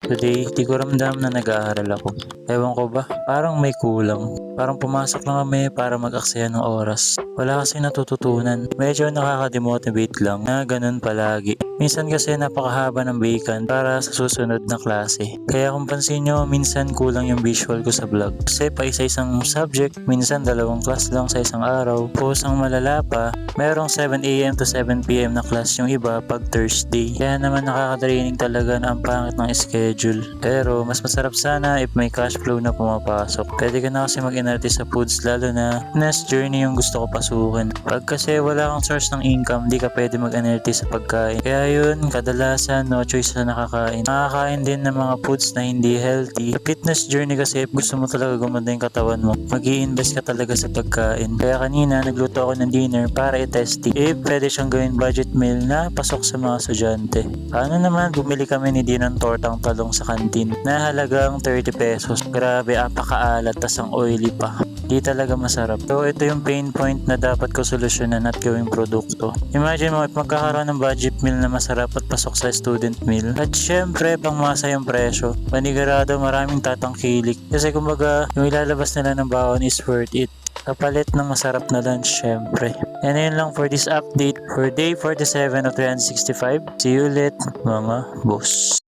Today, di ko ramdam na nag-aaral ako. Ewan ko ba, parang may kulang. Parang pumasok lang kami para mag-aksaya ng oras. Wala kasi natututunan. Medyo nakaka-demotivate lang na ganun palagi. Minsan kasi napakahaba ng vacant para sa susunod na klase. Kaya kung pansin nyo, minsan kulang yung visual ko sa vlog. Kasi pa isa-isang subject, minsan dalawang class lang sa isang araw. Tapos ang malala pa, merong 7 AM to 7 PM na class yung iba pag Thursday. Kaya naman nakaka-draining talaga na ang pangit ng schedule. Pero mas masarap sana if may cash flow na pumapasok. Pwede ka na kasi mag-inarte sa foods lalo na next journey yung gusto ko pasukin. Pag kasi wala kang source ng income, di ka pwede mag-inarte sa pagkain. Kaya yun, kadalasan no choice na nakakain. Nakakain din ng mga foods na hindi healthy. Sa fitness journey kasi if gusto mo talaga gumanda yung katawan mo, mag-i-invest ka talaga sa pagkain. Kaya kanina nagluto ako ng dinner para i-testing if pwede siyang gawin budget meal na pasok sa mga estudyante. Paano naman bumili kami ni Din ng tortang talong sa kantin na halagang 30 pesos. Grabe, apakaalat tas ang oily pa. Di talaga masarap. So ito yung pain point na dapat ko solusyonan at gawing produkto. Imagine mo if magkakaroon ng budget meal na masarap at pasok sa student meal. At syempre pangmasa yung presyo. Panigurado maraming tatangkilik. Kasi kumbaga yung ilalabas nila ng bawon is worth it. Kapalit ng masarap na lunch syempre. And yun lang for this update for day 47 of 365. See you ulit mga boss.